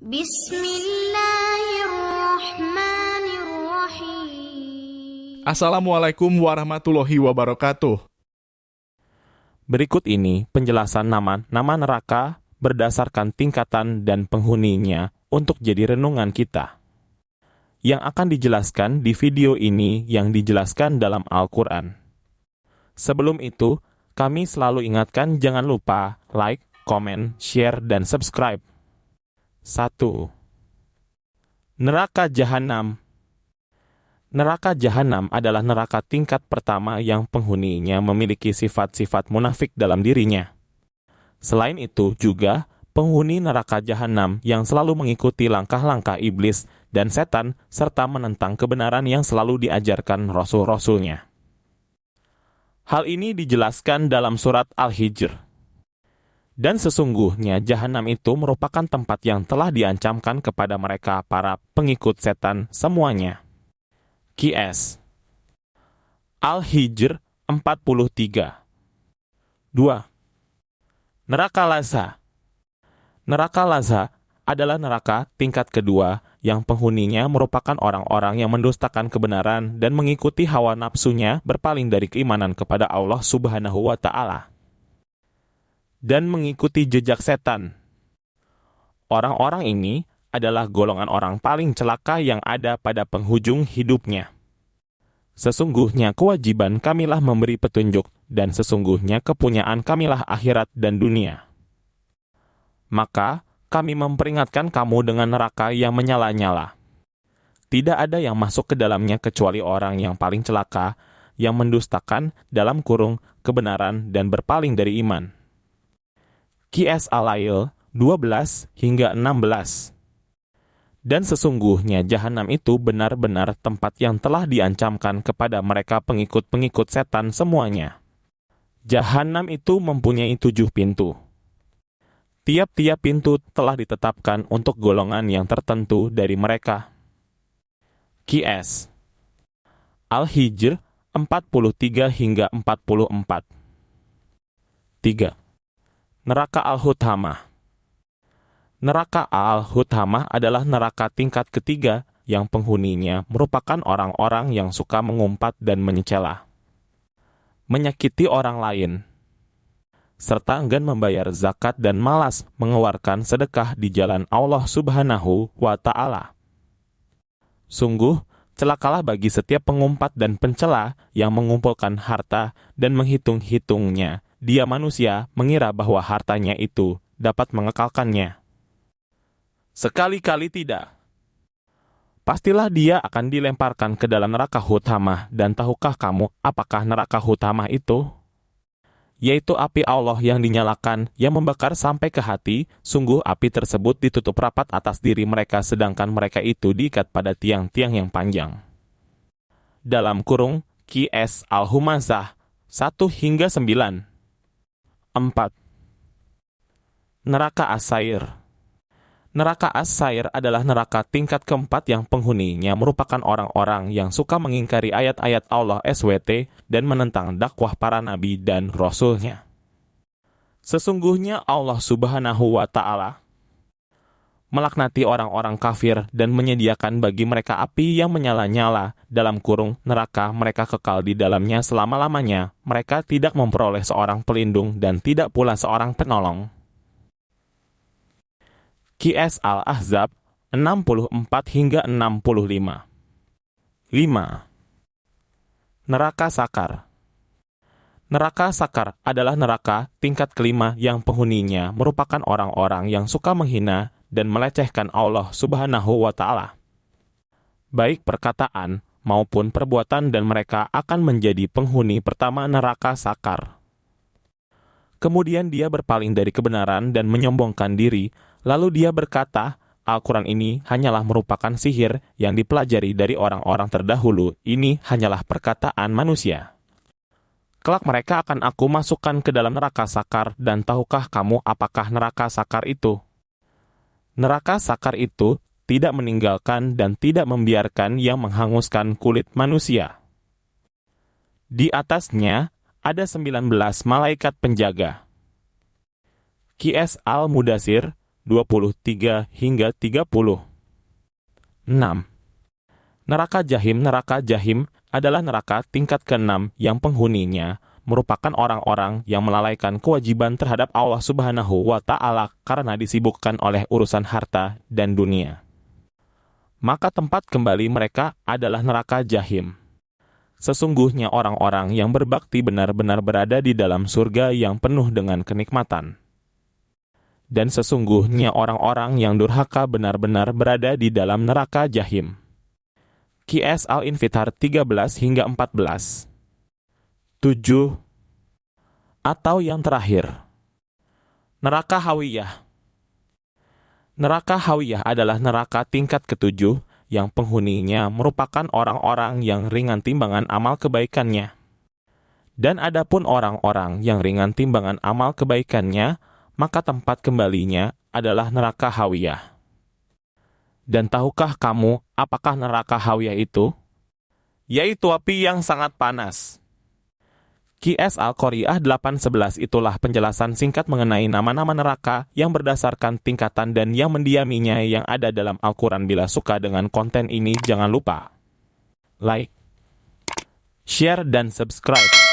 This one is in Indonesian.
Bismillahirrahmanirrahim. Assalamualaikum warahmatullahi wabarakatuh. Berikut ini penjelasan nama neraka berdasarkan tingkatan dan penghuninya untuk jadi renungan kita. Yang akan dijelaskan di video ini yang dijelaskan dalam Al-Quran. Sebelum itu, kami selalu ingatkan jangan lupa like, komen, share, dan subscribe. 1. Neraka Jahanam. Neraka Jahanam adalah neraka tingkat pertama yang penghuninya memiliki sifat-sifat munafik dalam dirinya. Selain itu juga, penghuni neraka Jahanam yang selalu mengikuti langkah-langkah iblis dan setan serta menentang kebenaran yang selalu diajarkan rasul-rasulnya. Hal ini dijelaskan dalam surat Al-Hijr. Dan sesungguhnya Jahanam itu merupakan tempat yang telah diancamkan kepada mereka para pengikut setan semuanya. QS Al-Hijr 43. 2. Neraka Lazza. Neraka Lazza adalah neraka tingkat kedua yang penghuninya merupakan orang-orang yang mendustakan kebenaran dan mengikuti hawa nafsunya berpaling dari keimanan kepada Allah Subhanahu wa Ta'ala dan mengikuti jejak setan. Orang-orang ini adalah golongan orang paling celaka yang ada pada penghujung hidupnya. Sesungguhnya kewajiban kamilah memberi petunjuk dan sesungguhnya kepunyaan kamilah akhirat dan dunia. Maka kami memperingatkan kamu dengan neraka yang menyala-nyala. Tidak ada yang masuk ke dalamnya kecuali orang yang paling celaka, yang mendustakan dalam kurung kebenaran dan berpaling dari iman. QS Al-Lail 12 hingga 16. Dan sesungguhnya Jahanam itu benar-benar tempat yang telah diancamkan kepada mereka pengikut-pengikut setan semuanya. Jahanam itu mempunyai 7 pintu. Tiap-tiap pintu telah ditetapkan untuk golongan yang tertentu dari mereka. QS Al-Hijr 43 hingga 44. 3. Neraka Al-Huthamah. Neraka Al-Huthamah adalah neraka tingkat ketiga yang penghuninya merupakan orang-orang yang suka mengumpat dan menyela, menyakiti orang lain, serta enggan membayar zakat dan malas mengeluarkan sedekah di jalan Allah Subhanahu wa Ta'ala. Sungguh, celakalah bagi setiap pengumpat dan pencela yang mengumpulkan harta dan menghitung-hitungnya. Dia manusia mengira bahwa hartanya itu dapat mengekalkannya. Sekali-kali tidak. Pastilah dia akan dilemparkan ke dalam neraka Huthamah, dan tahukah kamu apakah neraka Huthamah itu? Yaitu api Allah yang dinyalakan, yang membakar sampai ke hati. Sungguh api tersebut ditutup rapat atas diri mereka, sedangkan mereka itu diikat pada tiang-tiang yang panjang. Dalam kurung QS Al-Humazah 1 hingga 9. 4. Neraka As-Sair. Neraka As-Sair adalah neraka tingkat keempat yang penghuninya merupakan orang-orang yang suka mengingkari ayat-ayat Allah SWT dan menentang dakwah para nabi dan rasulnya. Sesungguhnya Allah Subhanahu wa Ta'ala melaknati orang-orang kafir dan menyediakan bagi mereka api yang menyala-nyala dalam kurung neraka. Mereka kekal di dalamnya selama-lamanya. Mereka tidak memperoleh seorang pelindung dan tidak pula seorang penolong. QS Al-Ahzab 64 hingga 65. 5. Neraka Sakar. Neraka Sakar adalah neraka tingkat kelima yang penghuninya merupakan orang-orang yang suka menghina dan melecehkan Allah Subhanahu wa Ta'ala, baik perkataan maupun perbuatan, dan mereka akan menjadi penghuni pertama neraka Sakar. Kemudian dia berpaling dari kebenaran dan menyombongkan diri. Lalu dia berkata, Al-Quran ini hanyalah merupakan sihir yang dipelajari dari orang-orang terdahulu. Ini hanyalah perkataan manusia. Kelak mereka akan aku masukkan ke dalam neraka Sakar, dan tahukah kamu apakah neraka Sakar itu? Neraka Sakar itu tidak meninggalkan dan tidak membiarkan yang menghanguskan kulit manusia. Di atasnya ada 19 malaikat penjaga. QS Al-Mudathir 23 hingga 30. 6. Neraka Jahim adalah neraka tingkat ke-6 yang penghuninya merupakan orang-orang yang melalaikan kewajiban terhadap Allah Subhanahu wa Ta'ala karena disibukkan oleh urusan harta dan dunia. Maka tempat kembali mereka adalah neraka Jahim. Sesungguhnya orang-orang yang berbakti benar-benar berada di dalam surga yang penuh dengan kenikmatan. Dan sesungguhnya orang-orang yang durhaka benar-benar berada di dalam neraka Jahim. QS Al-Infitar 13 hingga 14. 7. Atau yang terakhir, neraka Hawiyah. Neraka Hawiyah adalah neraka tingkat ke-7 yang penghuninya merupakan orang-orang yang ringan timbangan amal kebaikannya. Dan adapun orang-orang yang ringan timbangan amal kebaikannya, maka tempat kembalinya adalah neraka Hawiyah. Dan tahukah kamu apakah neraka Hawiyah itu? Yaitu api yang sangat panas. QS Al-Qari'ah 811 itulah penjelasan singkat mengenai nama-nama neraka yang berdasarkan tingkatan dan yang mendiaminya yang ada dalam Al-Quran. Bila suka dengan konten ini, jangan lupa like, share, dan subscribe.